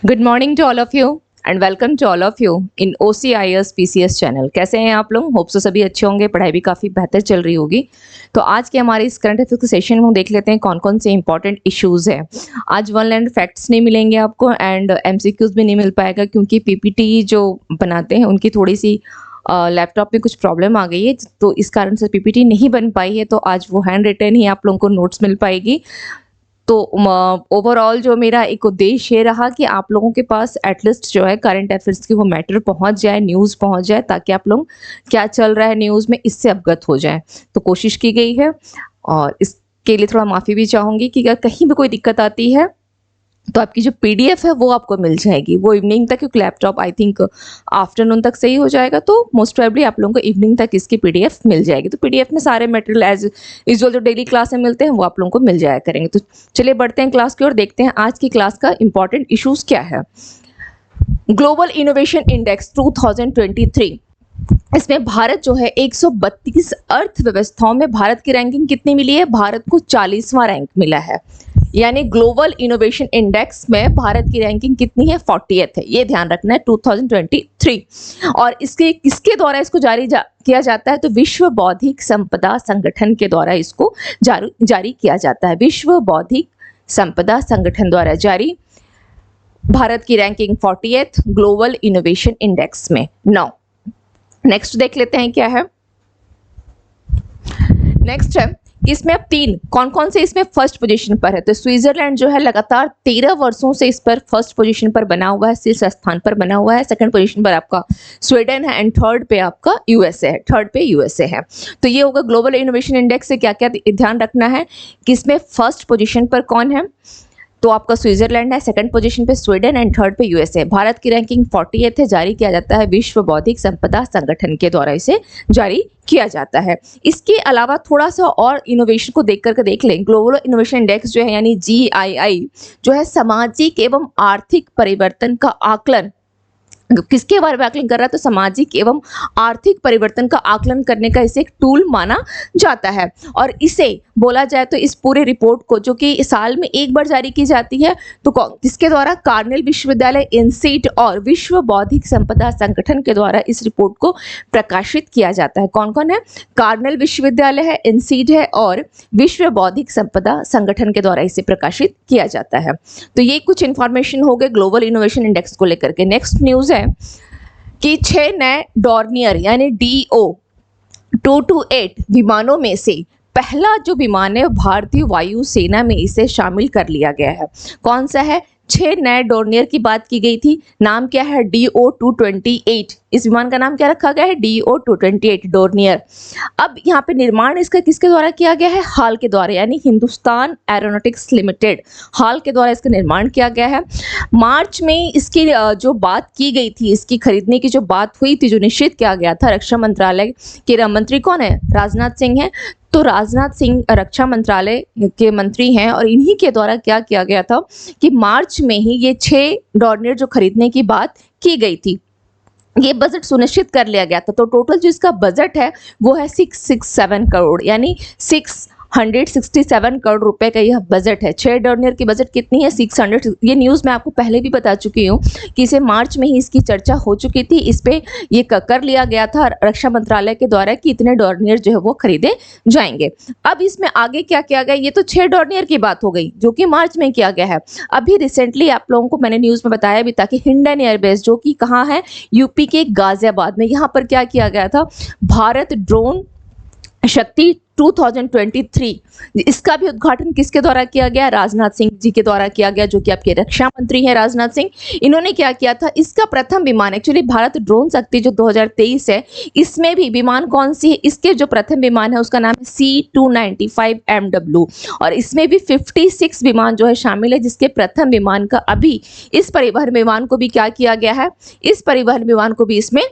Good morning to all of you and welcome to all of you in OCIS PCS channel. कैसे हैं आप लोग? Hope so सभी अच्छे होंगे, पढ़ाई भी काफ़ी बेहतर चल रही होगी। तो आज के हमारे इस करंट अफेयर्स के सेशन में हम देख लेते हैं कौन कौन से इंपॉर्टेंट इश्यूज़ हैं। आज वन लाइन फैक्ट्स नहीं मिलेंगे आपको एंड MCQs भी नहीं मिल पाएगा, क्योंकि PPT जो बनाते हैं उनकी थोड़ी सी लैपटॉप में कुछ प्रॉब्लम आ गई है, तो इस कारण से PPT नहीं बन पाई है। तो आज वो हैंड रिटन ही आप लोगों को नोट्स मिल पाएगी। तो ओवरऑल जो मेरा एक उद्देश्य ये रहा कि आप लोगों के पास एटलीस्ट जो है करंट अफेयर्स की वो मैटर पहुंच जाए, न्यूज़ पहुंच जाए, ताकि आप लोग क्या चल रहा है न्यूज़ में इससे अवगत हो जाए। तो कोशिश की गई है और इसके लिए थोड़ा माफ़ी भी चाहूँगी कि अगर कहीं भी कोई दिक्कत आती है तो आपकी जो PDF है वो आपको मिल जाएगी। वो इवनिंग तक, क्योंकि लैपटॉप आई थिंक आफ्टरनून तक सही हो जाएगा, तो मोस्ट प्रोबेबली आप लोगों को इवनिंग तक इसकी PDF मिल जाएगी। तो PDF में सारे मटेरियल एज यूजुअल जो डेली क्लास में मिलते हैं वो आप लोगों को मिल जाया करेंगे। तो चलिए बढ़ते हैं क्लास की ओर, देखते हैं आज की क्लास का इंपॉर्टेंट इशूज़ क्या है। ग्लोबल इनोवेशन इंडेक्स 2023, इसमें भारत जो है 132 अर्थव्यवस्थाओं में भारत की रैंकिंग कितनी मिली है? भारत को 40वां रैंक मिला है। यानी ग्लोबल इनोवेशन इंडेक्स में भारत की रैंकिंग कितनी है? 40th है। ये ध्यान रखना है 2023। और इसके किसके द्वारा इसको किया जाता है? तो विश्व बौद्धिक संपदा संगठन के द्वारा इसको जारी किया जाता है। विश्व बौद्धिक संपदा संगठन द्वारा जारी भारत की ranking 40th global innovation index में। नाउ नेक्स्ट देख लेते हैं क्या है। नेक्स्ट है, इसमें अब तीन कौन कौन से इसमें फर्स्ट पोजीशन पर है? तो स्विट्जरलैंड जो है लगातार 13 वर्षों से इस पर फर्स्ट पोजीशन पर बना हुआ है, शीर्ष स्थान पर बना हुआ है। सेकंड पोजीशन पर आपका स्वीडन है एंड थर्ड पे आपका USA है। थर्ड पे USA है। तो ये होगा ग्लोबल इनोवेशन इंडेक्स से क्या क्या ध्यान रखना है कि इसमें फर्स्ट पोजीशन पर कौन है? तो आपका स्विट्जरलैंड है, सेकंड पोजीशन पे स्वीडन एंड थर्ड पे USA। भारत की रैंकिंग 40th है, जारी किया जाता है विश्व बौद्धिक संपदा संगठन के द्वारा इसे जारी किया जाता है। इसके अलावा थोड़ा सा और इनोवेशन को देख लें। ग्लोबल इनोवेशन इंडेक्स जो है यानी GII जो है सामाजिक एवं आर्थिक परिवर्तन का आकलन किसके बारे में आकलन कर रहा है? तो सामाजिक एवं आर्थिक परिवर्तन का आकलन करने का इसे एक टूल माना जाता है। और इसे बोला जाए तो इस पूरे रिपोर्ट को, जो कि साल में एक बार जारी की जाती है, तो किसके द्वारा? कार्नेल विश्वविद्यालय, इनसीड और विश्व बौद्धिक संपदा संगठन के द्वारा इस रिपोर्ट को प्रकाशित किया जाता है। कौन कौन है? कार्नेल विश्वविद्यालय है, इनसीड है और विश्व बौद्धिक संपदा संगठन के द्वारा इसे प्रकाशित किया जाता है। तो ये कुछ इंफॉर्मेशन हो गए ग्लोबल इनोवेशन इंडेक्स को लेकर के। नेक्स्ट न्यूज है कि 6 नए डॉर्नियर यानी DO-228 विमानों में से पहला जो विमान है भारतीय वायुसेना में इसे शामिल कर लिया गया है। कौन सा है? 6 नए डॉर्नियर की बात की गई थी। नाम क्या है? DO-228। इस विमान का नाम क्या रखा गया है? DO-228 Dornier. अब यहाँ पे निर्माण इसका किसके द्वारा किया गया है? हाल के द्वारा, यानी हिंदुस्तान एरोनॉटिक्स लिमिटेड हाल के द्वारा इसका निर्माण किया गया है। मार्च में इसकी जो बात की गई थी, इसकी खरीदने की जो बात हुई थी, जो निश्चित किया गया था, रक्षा मंत्रालय के मंत्री कौन है? राजनाथ सिंह है। तो राजनाथ सिंह रक्षा मंत्रालय के मंत्री हैं और इन्हीं के द्वारा क्या किया गया था कि मार्च में ही ये 6 डॉर्नियर जो खरीदने की बात की गई थी, ये बजट सुनिश्चित कर लिया गया था। तो टोटल जो इसका बजट है वो है 667 करोड़, यानी 667 करोड़ रुपए का यह बजट है। 6 डॉर्नियर की बजट कितनी है? 600। ये न्यूज़ मैं आपको पहले भी बता चुकी हूँ कि इसे मार्च में ही इसकी चर्चा हो चुकी थी। इस पे ये कर लिया गया था रक्षा मंत्रालय के द्वारा कि इतने डॉर्नियर जो है वो खरीदे जाएंगे। अब इसमें आगे क्या किया गया? ये तो 6 डॉर्नियर की बात हो गई जो कि मार्च में किया गया है। अभी रिसेंटली आप लोगों को मैंने न्यूज़ में बताया भी था कि हिंडन एयरबेस, जो कि कहाँ है? UP के गाजियाबाद में, यहाँ पर क्या किया गया था? भारत ड्रोन शक्ति 2023, इसका भी उद्घाटन किसके द्वारा किया गया? राजनाथ सिंह जी के द्वारा किया गया, जो कि आपके रक्षा मंत्री हैं राजनाथ सिंह। इन्होंने क्या किया था? इसका प्रथम विमान, एक्चुअली भारत ड्रोन शक्ति जो 2023 है, इसमें भी विमान कौन सी है? इसके जो प्रथम विमान है उसका नाम है C-295MW और इसमें भी 56 विमान जो है शामिल है, जिसके प्रथम विमान का अभी इस परिवहन विमान को भी क्या किया गया है? इस परिवहन विमान को भी इसमें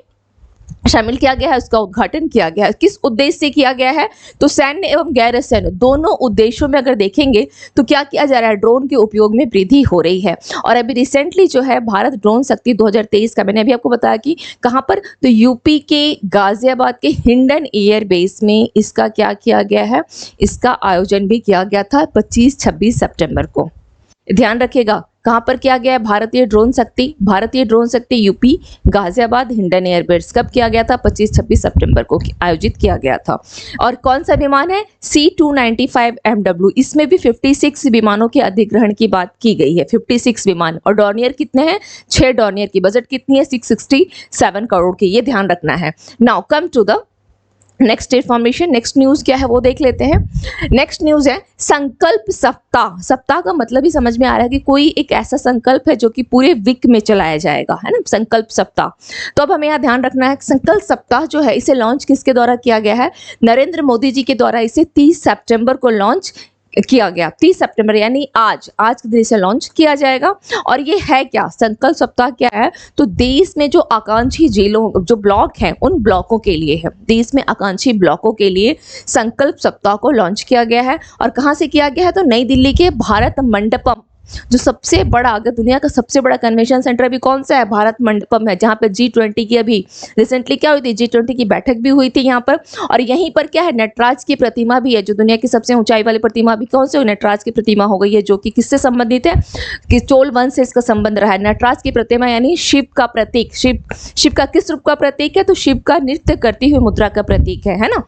शामिल किया गया है, उसका उद्घाटन किया गया है। किस उद्देश्य से किया गया है? तो सैन्य एवं गैर सैन्य दोनों उद्देश्यों में अगर देखेंगे तो क्या किया जा रहा है? ड्रोन के उपयोग में वृद्धि हो रही है। और अभी रिसेंटली जो है भारत ड्रोन शक्ति 2023 का, मैंने अभी आपको बताया कि कहाँ पर, तो यूपी के गाजियाबाद के हिंडन एयरबेस में इसका क्या किया गया है? इसका आयोजन भी किया गया था 25-26 सितंबर को। ध्यान रखिएगा कहाँ पर किया गया है, भारतीय ड्रोन शक्ति यूपी गाजियाबाद हिंडन एयरबेस कब किया गया था, 25-26 सितंबर को आयोजित किया गया था। और कौन सा विमान है, C295MW, इसमें भी 56 विमानों के अधिग्रहण की बात की गई है, 56 विमान। और डॉर्नियर कितने हैं, 6 डॉर्नियर की बजट कितनी है, 667 करोड़ की, ये ध्यान रखना है। Now come to the next information, next news क्या है वो देख लेते हैं। नेक्स्ट न्यूज है संकल्प सप्ताह। सप्ताह का मतलब ही समझ में आ रहा है कि कोई एक ऐसा संकल्प है जो कि पूरे वीक में चलाया जाएगा, है ना, संकल्प सप्ताह। तो अब हमें यहाँ ध्यान रखना है संकल्प सप्ताह जो है इसे लॉन्च किसके द्वारा किया गया है, नरेंद्र मोदी जी के द्वारा इसे 30 सितंबर को लॉन्च किया गया। 30 सितंबर यानी आज के दिन से लॉन्च किया जाएगा। और ये है क्या, संकल्प सप्ताह क्या है, तो देश में जो आकांक्षी जिलों जो ब्लॉक हैं उन ब्लॉकों के लिए है, देश में आकांक्षी ब्लॉकों के लिए संकल्प सप्ताह को लॉन्च किया गया है। और कहाँ से किया गया है, तो नई दिल्ली के भारत मंडपम, जो सबसे बड़ा, अगर दुनिया का सबसे बड़ा कन्वेंशन सेंटर अभी कौन सा है, भारत मंडपम है, जहाँ पे G20 की अभी रिसेंटली क्या हुई थी, G20 की बैठक भी हुई थी यहाँ पर। और यहीं पर क्या है, नटराज की प्रतिमा भी है, जो दुनिया की सबसे ऊंचाई वाली प्रतिमा भी कौन सी, नटराज की प्रतिमा हो गई है, जो कि किससे संबंधित है, कि चोल वंश से इसका संबंध रहा है। नटराज की प्रतिमा यानी शिव का प्रतीक, शिव का किस रूप का प्रतीक है, तो शिव का नृत्य करती हुई मुद्रा का प्रतीक है ना।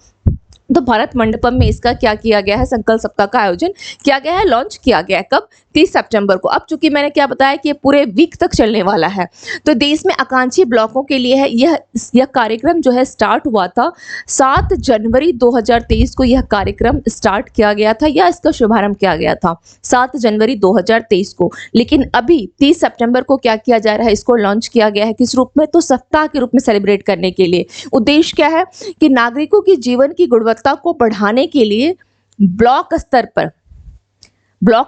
तो भारत मंडपम में इसका क्या किया गया है, संकल्प सप्ताह का आयोजन किया गया है, लॉन्च किया गया है कब, 30 सितंबर को। अब चूंकि मैंने क्या बताया कि ये पूरे वीक तक चलने वाला है, तो देश में आकांक्षी ब्लॉकों के लिए है यह कार्यक्रम जो है स्टार्ट हुआ था 7 जनवरी 2023 को, यह कार्यक्रम स्टार्ट किया गया था या इसका शुभारंभ किया गया था 7 जनवरी 2023 को। लेकिन अभी 30 सितंबर को क्या किया जा रहा है, इसको लॉन्च किया गया है किस रूप में, तो सप्ताह के रूप में सेलिब्रेट करने के लिए। उद्देश्य क्या है कि नागरिकों की जीवन की गुणवत्ता को बढ़ाने के लिए ब्लॉक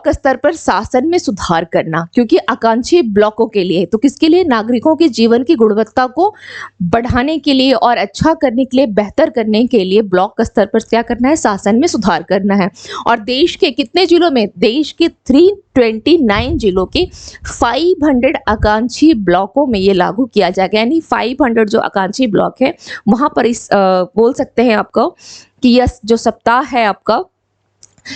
स्तर पर शासन में सुधार करना, क्योंकि आकांक्षी ब्लॉकों के लिए, तो किसके लिए, नागरिकों के जीवन की गुणवत्ता को बढ़ाने के लिए और अच्छा करने के लिए, बेहतर करने के लिए ब्लॉक स्तर पर क्या करना है, शासन में सुधार करना है। और देश के कितने जिलों में, देश के 329 जिलों के 500 आकांक्षी ब्लॉकों में ये लागू किया जाएगा, यानी 500 जो आकांक्षी ब्लॉक है वहां पर इस बोल सकते हैं आपको कि यह जो सप्ताह है आपका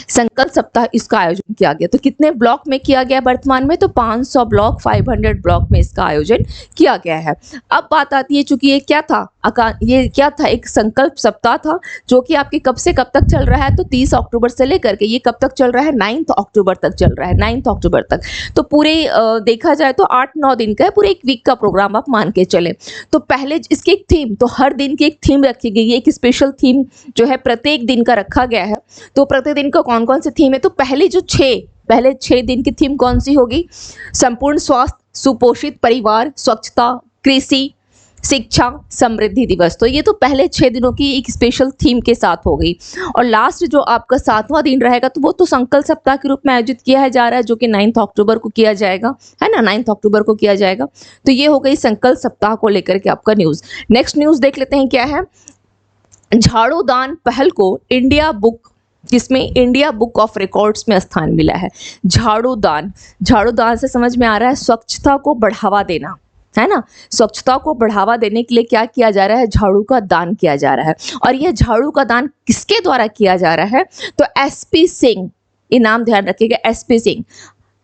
संकल्प सप्ताह, इसका आयोजन किया गया। तो कितने ब्लॉक में किया गया वर्तमान में, तो 500 ब्लॉक, 500 ब्लॉक में इसका आयोजन किया गया है। अब बात आती है, चूंकि ये क्या था, एक संकल्प सप्ताह था जो कि आपके कब से कब तक चल रहा है, तो 30 अक्टूबर से लेकर के ये कब तक चल रहा है, 9 अक्टूबर तक चल रहा है, 9 अक्टूबर तक। तो पूरे देखा जाए तो 8-9 दिन का है, पूरे एक वीक का प्रोग्राम आप मान के चले। तो पहले इसकी एक थीम, तो हर दिन की एक थीम रखी गई है, एक स्पेशल थीम जो है प्रत्येक दिन का रखा गया है। तो प्रत्येक दिन कौन कौन सी थीम है, तो पहले 6 दिन की थीम कौन सी होगी, संपूर्ण स्वास्थ्य, सुपोषित परिवार, स्वच्छता, कृषि, शिक्षा, समृद्धि दिवस। तो ये तो पहले 6 दिनों की एक स्पेशल थीम के साथ हो गई। और लास्ट जो आपका 7वां दिन रहेगा, तो वो तो संकल्प सप्ताह के रूप में आयोजित किया जा रहा है, जो कि 9 अक्टूबर को किया जाएगा, है ना, 9 अक्टूबर को किया जाएगा। तो ये हो गई संकल्प सप्ताह को लेकर के आपका न्यूज। नेक्स्ट न्यूज देख लेते हैं क्या है, झाड़ू दान पहल को इंडिया बुक ऑफ रिकॉर्ड्स में स्थान मिला है। झाड़ू दान से समझ में आ रहा है स्वच्छता को बढ़ावा देना, है ना, स्वच्छता को बढ़ावा देने के लिए क्या किया जा रहा है, झाड़ू का दान किया जा रहा है। और यह झाड़ू का दान किसके द्वारा किया जा रहा है, तो SP सिंह, ये नाम ध्यान रखिएगा, SP सिंह।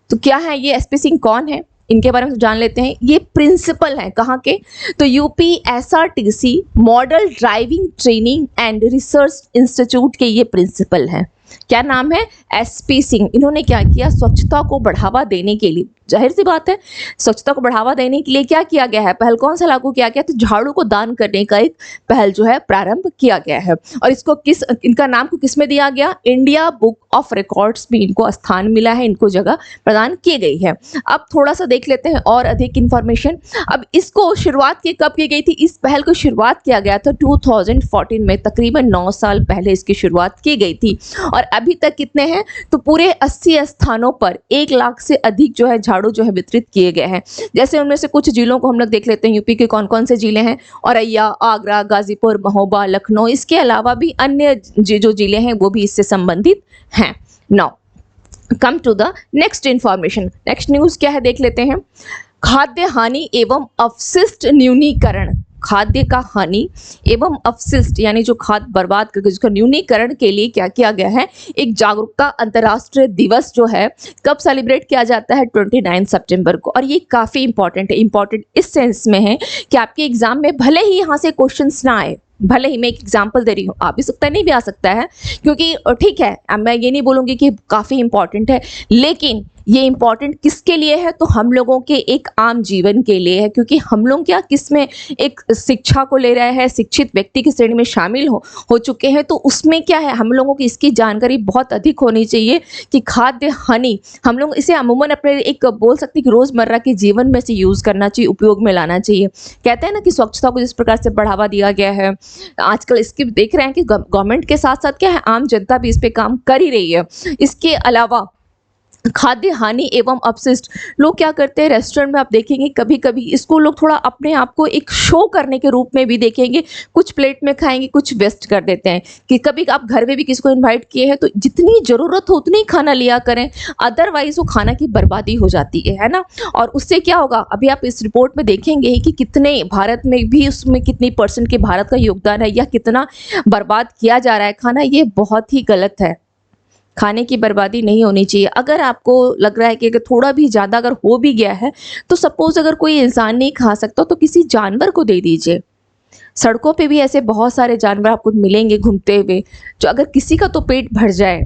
तो क्या है ये, SP सिंह कौन है, इनके बारे में जान लेते हैं। ये प्रिंसिपल हैं कहाँ के, तो UP SRTC model driving training and research institute के ये प्रिंसिपल हैं। क्या नाम है, SP सिंह। इन्होंने क्या किया, स्वच्छता को बढ़ावा देने के लिए, जाहिर सी बात है स्वच्छता को बढ़ावा देने के लिए क्या किया गया है, पहल कौन सा लागू किया गया, तो झाड़ू को दान करने का एक पहल जो है प्रारंभ किया गया है। और इसको इनका नाम को किस में दिया गया, इंडिया बुक ऑफ रिकॉर्ड्स में इनको स्थान मिला है, इनको जगह प्रदान की गई है। अब थोड़ा सा देख लेते हैं और अधिक इंफॉर्मेशन। अब इसको शुरुआत कब की गई थी, इस पहल को शुरुआत किया गया था 2014 में, तकरीबन 9 साल पहले इसकी शुरुआत की गई थी। और अभी तक कितने हैं, तो पूरे 80 स्थानों पर 1 लाख से अधिक जो है झाड़ू जो है वितरित किए गए हैं। जैसे उनमें से कुछ जिलों को हम लोग देख लेते हैं, यूपी के कौन कौन से जिले हैं, औरैया, आगरा, गाजीपुर, महोबा, लखनऊ, इसके अलावा भी अन्य जो जिले हैं वो भी इससे संबंधित हैं। Now come to the next information, next news क्या है देख लेते हैं। खाद्य हानि एवं अपशिष्ट न्यूनीकरण, खाद्य का हानि एवं अपशिष्ट यानी जो खाद्य बर्बाद करके उसका न्यूनीकरण के लिए क्या किया गया है, एक जागरूकता अंतर्राष्ट्रीय दिवस जो है कब सेलिब्रेट किया जाता है, 29 सितंबर को। और ये काफ़ी इंपॉर्टेंट है। इंपॉर्टेंट इस सेंस में है कि आपके एग्जाम में भले ही यहाँ से क्वेश्चंस ना आए, भले ही मैं एक एग्जाम्पल दे रही हूँ, आ भी सकता है नहीं भी आ सकता है, क्योंकि ठीक है अब मैं ये नहीं बोलूँगी कि काफ़ी इंपॉर्टेंट है, लेकिन ये इंपॉर्टेंट किसके लिए है, तो हम लोगों के एक आम जीवन के लिए है। क्योंकि हम लोग क्या किसमें एक शिक्षा को ले रहे हैं, शिक्षित व्यक्ति की श्रेणी में शामिल हो चुके हैं, तो उसमें क्या है हम लोगों की इसकी जानकारी बहुत अधिक होनी चाहिए कि खाद्य हानि हम लोग इसे अमूमन अपने एक बोल सकते हैं कि रोज़मर्रा के जीवन में से यूज़ करना चाहिए, उपयोग में लाना चाहिए। कहते हैं ना कि स्वच्छता को जिस प्रकार से बढ़ावा दिया गया है, आजकल इसके देख रहे हैं कि गवर्नमेंट के साथ साथ क्या है आम जनता भी इस पे काम कर ही रही है। इसके अलावा खाद्य हानि एवं अपशिष्ट, लोग क्या करते हैं रेस्टोरेंट में आप देखेंगे कभी कभी इसको लोग थोड़ा अपने आप को एक शो करने के रूप में भी देखेंगे, कुछ प्लेट में खाएंगे कुछ वेस्ट कर देते हैं। कि कभी आप घर में भी किसी को इनवाइट किए हैं तो जितनी ज़रूरत हो उतनी खाना लिया करें, अदरवाइज वो खाना की बर्बादी हो जाती है ना। और उससे क्या होगा, अभी आप इस रिपोर्ट में देखेंगे ही कि कितने भारत में भी उसमें कितनी परसेंट के भारत का योगदान है या कितना बर्बाद किया जा रहा है खाना, ये बहुत ही गलत है। खाने की बर्बादी नहीं होनी चाहिए। अगर आपको लग रहा है कि अगर थोड़ा भी ज़्यादा अगर हो भी गया है तो सपोज़ अगर कोई इंसान नहीं खा सकता तो किसी जानवर को दे दीजिए। सड़कों पे भी ऐसे बहुत सारे जानवर आपको मिलेंगे घूमते हुए, जो अगर किसी का तो पेट भर जाए,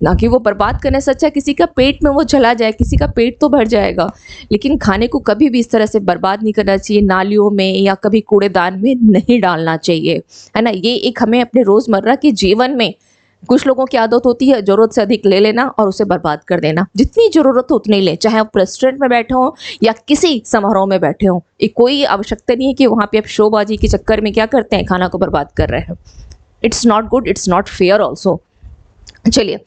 ना कि वो बर्बाद करने से अच्छा है किसी का पेट में वो चला जाए, किसी का पेट तो भर जाएगा। लेकिन खाने को कभी भी इस तरह से बर्बाद नहीं करना चाहिए, नालियों में या कभी कूड़ेदान में नहीं डालना चाहिए, है ना। ये एक हमें अपने रोज़मर्रा के जीवन में, कुछ लोगों की आदत होती है ज़रूरत से अधिक ले लेना और उसे बर्बाद कर देना। जितनी ज़रूरत हो उतनी लें, चाहे आप रेस्टोरेंट में बैठे हों या किसी समारोह में बैठे हों। ये कोई आवश्यकता नहीं है कि वहाँ पे आप शोबाजी के चक्कर में क्या करते हैं, खाना को बर्बाद कर रहे हैं। It's not good, it's not fair also. चलिए,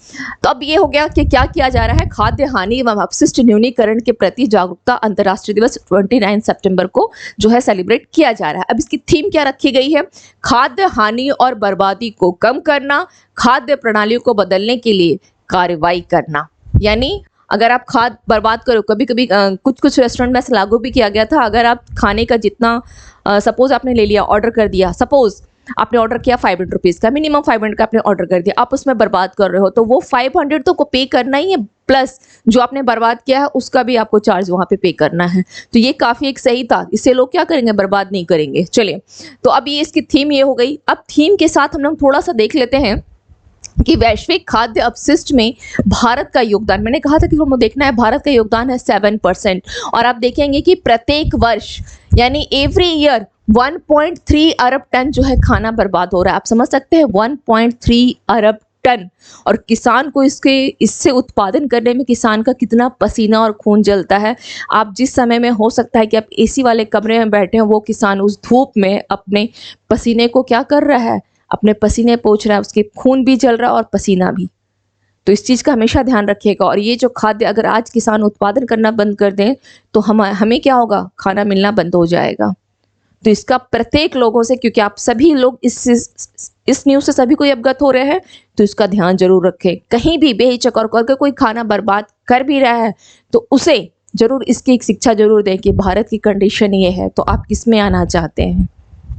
तो अब ये हो गया कि क्या किया जा रहा है, खाद्य हानि एवं अपशिष्ट न्यूनीकरण के प्रति जागरूकता अंतर्राष्ट्रीय दिवस 29 सितंबर को जो है सेलिब्रेट किया जा रहा है। अब इसकी थीम क्या रखी गई है, खाद्य हानि और बर्बादी को कम करना, खाद्य प्रणालियों को बदलने के लिए कार्रवाई करना। यानी अगर आप खाद बर्बाद करो, कभी कभी कुछ रेस्टोरेंट में ऐसा लागू भी किया गया था, अगर आप खाने का जितना सपोज आपने ले लिया, ऑर्डर कर दिया, सपोज आपने ऑर्डर किया 500 रुपीज़ का, मिनिमम 500 का आपने ऑर्डर कर दिया, आप उसमें बर्बाद कर रहे हो तो वो 500 तो को पे करना ही है, प्लस जो आपने बर्बाद किया है उसका भी आपको चार्ज वहाँ पे करना है। तो ये काफ़ी एक सही था, इससे लोग क्या करेंगे, बर्बाद नहीं करेंगे। चलिए, तो अब ये इसकी थीम ये हो गई। अब थीम के साथ हम लोग थोड़ा सा देख लेते हैं कि वैश्विक खाद्य अपशिष्ट में भारत का योगदान, मैंने कहा था कि हमको देखना है, भारत का योगदान है 7%। और आप देखेंगे कि प्रत्येक वर्ष यानी एवरी ईयर 1.3 अरब टन जो है खाना बर्बाद हो रहा है। आप समझ सकते हैं 1.3 अरब टन, और किसान को इससे उत्पादन करने में किसान का कितना पसीना और खून जलता है। आप जिस समय में हो सकता है कि आप एसी वाले कमरे में बैठे हैं, वो किसान उस धूप में अपने पसीने को क्या कर रहा है, अपने पसीने पोंछ रहा है, उसके खून भी जल रहा है और पसीना भी। तो इस चीज़ का हमेशा ध्यान रखिएगा। और ये जो खाद्य अगर आज किसान उत्पादन करना बंद कर दें तो हमें क्या होगा, खाना मिलना बंद हो जाएगा। तो इसका प्रत्येक लोगों से, क्योंकि आप सभी लोग इस न्यूज़ से सभी कोई अवगत हो रहे हैं, तो इसका ध्यान जरूर रखें। कहीं भी बेहिचक और अगर कोई खाना बर्बाद कर भी रहा है तो उसे जरूर इसकी एक शिक्षा जरूर दें कि भारत की कंडीशन ये है, तो आप किस में आना चाहते हैं,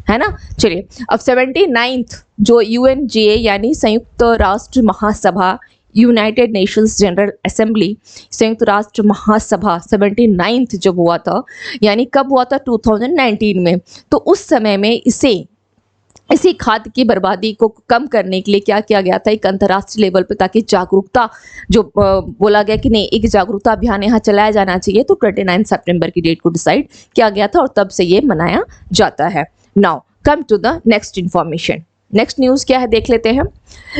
है ना। चलिए, अब 79th जो UNGA यानी संयुक्त राष्ट्र महासभा, यूनाइटेड नेशंस जनरल असेंबली, संयुक्त राष्ट्र महासभा 79th जब हुआ था, यानी कब हुआ था, 2019 में। तो उस समय में इसी खाद्य की बर्बादी को कम करने के लिए क्या किया गया था, एक अंतर्राष्ट्रीय लेवल पे, ताकि जागरूकता जो बोला गया कि नहीं एक जागरूकता अभियान यहाँ चलाया जाना चाहिए, तो 29 सितंबर की डेट को डिसाइड किया गया था और तब से ये मनाया जाता है। Now come to the next information. Next news क्या है देख लेते हैं।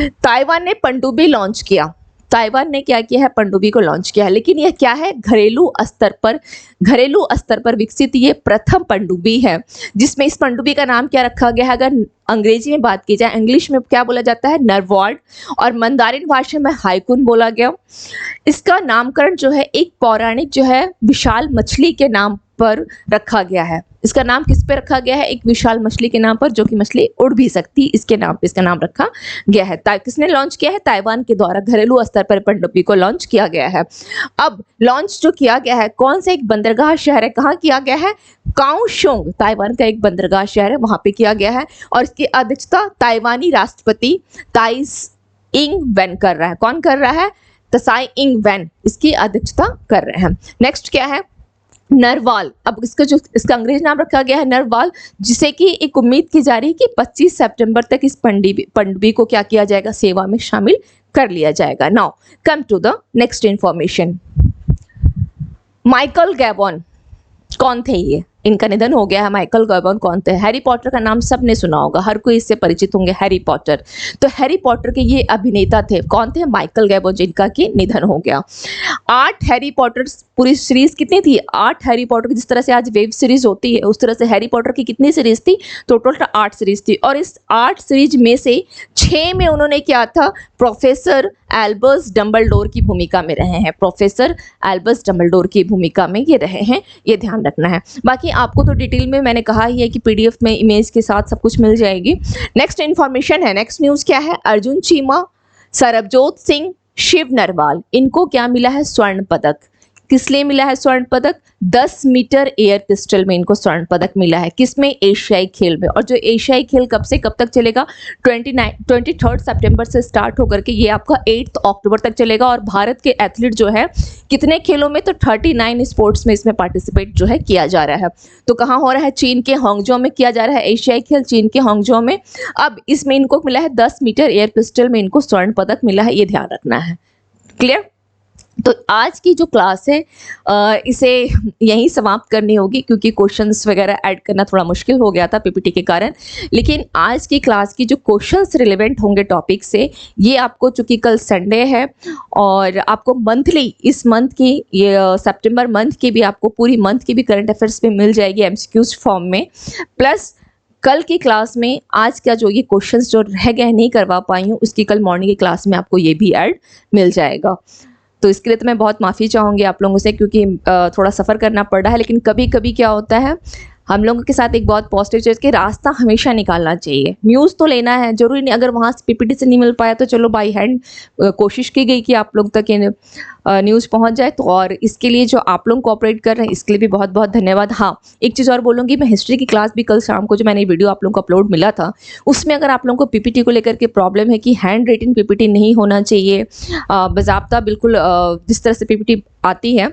ताइवान ने पनडुब्बी लॉन्च किया। ताइवान ने क्या किया है, पनडुब्बी को लॉन्च किया है। लेकिन यह क्या है, घरेलू स्तर पर विकसित ये प्रथम पनडुब्बी है, जिसमें इस पनडुब्बी का नाम क्या रखा गया है, अगर अंग्रेजी में बात की जाए, इंग्लिश में क्या बोला जाता है, नरवार्ड, और मंदारिन भाषा में हाइकुन बोला गया। इसका नामकरण जो है एक पौराणिक जो है विशाल मछली के नाम पर रखा गया है। इसका नाम किस पे रखा गया है? एक विशाल मछली के नाम पर, जो कि मछली उड़ भी सकती, इसके नाम पे इसका नाम रखा गया है। किसने लॉन्च किया है? ताइवान के द्वारा घरेलू स्तर पर पनडुब्बी को लॉन्च किया गया है। अब लॉन्च जो किया गया है कौन सा एक बंदरगाह शहर है, कहाँ किया गया है? काओशोंग, ताइवान का एक बंदरगाह शहर है, वहां पे किया गया है। और इसकी अध्यक्षता ताइवानी राष्ट्रपति ताई इंग वेन कर रहा है। कौन कर रहा है? तसाई इंग वेन इसकी अध्यक्षता कर रहे हैं। नेक्स्ट क्या है? नरवाल। अब इसका अंग्रेजी नाम रखा गया है नरवाल, जिसे कि एक उम्मीद की जा रही है कि 25 सितंबर तक इस पनडुब्बी को क्या किया जाएगा? सेवा में शामिल कर लिया जाएगा। Now come to the next information. Michael Gabon कौन थे? ये इनका निधन हो गया है। माइकल गैबन कौन थे? हैरी पॉटर का नाम सबने सुना होगा, हर कोई इससे परिचित होंगे, हैरी पॉटर। तो हैरी पॉटर के ये अभिनेता थे। कौन थे? माइकल गैबन, जिनका कि निधन हो गया। 8 हैरी पॉटर पूरी सीरीज कितनी थी? 8 हैरी पॉटर की, जिस तरह से आज वेब सीरीज होती है उस तरह से हैरी पॉटर की कितनी सीरीज थी? टोटल 8 सीरीज थी। और इस 8 सीरीज में से 6 में उन्होंने क्या था? प्रोफेसर एल्बस डम्बलडोर की भूमिका में रहे हैं। प्रोफेसर एल्बस डम्बलडोर की भूमिका में ये रहे हैं, ये ध्यान रखना है। बाकी आपको तो डिटेल में मैंने कहा ही है कि पीडीएफ में इमेज के साथ सब कुछ मिल जाएगी। नेक्स्ट इन्फॉर्मेशन है, नेक्स्ट न्यूज़ क्या है? अर्जुन चीमा, सरबजोत सिंह, शिव नरवाल, इनको क्या मिला है? स्वर्ण पदक। किस लिए मिला है स्वर्ण पदक? 10 मीटर एयर पिस्टल में इनको स्वर्ण पदक मिला है। किसमें? एशियाई खेल में। और जो एशियाई खेल कब से कब तक चलेगा? 23 सितंबर से स्टार्ट होकर के ये आपका 8 अक्टूबर तक चलेगा। और भारत के एथलीट जो है कितने खेलों में? तो 39 स्पोर्ट्स में इसमें पार्टिसिपेट जो है किया जा रहा है। तो कहाँ हो रहा है? चीन के हांगझो में किया जा रहा है एशियाई खेल, चीन के हांगझो में। अब इसमें इनको मिला है 10 मीटर एयर पिस्टल में इनको स्वर्ण पदक मिला है, ये ध्यान रखना है। क्लियर? तो आज की जो क्लास है इसे यहीं समाप्त करनी होगी, क्योंकि क्वेश्चंस वगैरह ऐड करना थोड़ा मुश्किल हो गया था पीपीटी के कारण। लेकिन आज की क्लास की जो क्वेश्चंस रिलेवेंट होंगे टॉपिक से, ये आपको, चूंकि कल संडे है और आपको मंथली, इस मंथ की, ये सितंबर मंथ की भी आपको, पूरी मंथ की भी करंट अफेयर्स में मिल जाएगी एमसीक्यूज फॉर्म में। प्लस कल की क्लास में आज का जो ये क्वेश्चंस जो रह गए नहीं करवा पाई हूँ, उसकी कल मॉर्निंग की क्लास में आपको ये भी ऐड मिल जाएगा। तो इसके लिए तो मैं बहुत माफ़ी चाहूँगी आप लोगों से, क्योंकि थोड़ा सफ़र करना पड़ रहा है। लेकिन कभी कभी क्या होता है, हम लोगों के साथ एक बहुत पॉजिटिव चीज़ कि रास्ता हमेशा निकालना चाहिए। न्यूज़ तो लेना है, जरूरी नहीं अगर वहाँ से पीपीटी से नहीं मिल पाया तो चलो बाई हैंड कोशिश की गई कि आप लोग तक ये न्यूज़ पहुँच जाए। तो और इसके लिए जो आप लोग कोऑपरेट कर रहे हैं, इसके लिए भी बहुत बहुत धन्यवाद। हाँ, एक चीज़ और बोलूँगी, मैं हिस्ट्री की क्लास भी कल शाम को जो मैंने वीडियो आप लोगों को अपलोड मिला था, उसमें अगर आप लोगों को पीपीटी को लेकर के प्रॉब्लम है कि हैंड रिटन पीपीटी नहीं होना चाहिए, बाज़ाब्ता बिल्कुल जिस तरह से पीपीटी आती है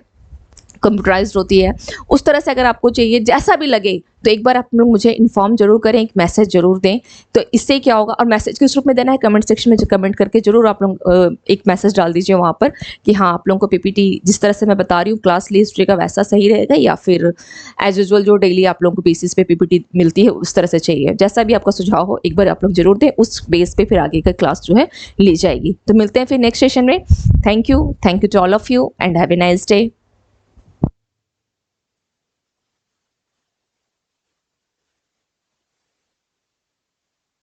कंप्यूटराइज्ड होती है, उस तरह से अगर आपको चाहिए, जैसा भी लगे, तो एक बार आप लोग मुझे इन्फॉर्म जरूर करें, एक मैसेज जरूर दें। तो इससे क्या होगा, और मैसेज किस रूप में देना है, कमेंट सेक्शन में जो कमेंट करके जरूर आप लोग एक मैसेज डाल दीजिए वहाँ पर कि हाँ, आप लोगों को पीपीटी जिस तरह से मैं बता रही हूँ क्लास ली हिस्ट्री का, वैसा सही रहेगा, या फिर एज यूजुअल जो डेली आप लोगों को बेसिस पे पीपीटी मिलती है उस तरह से चाहिए। जैसा भी आपका सुझाव हो, एक बार आप लोग जरूर दें, उस बेस पे फिर आगे का क्लास जो है ली जाएगी। तो मिलते हैं फिर नेक्स्ट सेशन में। Thank you to all of you and have a nice day.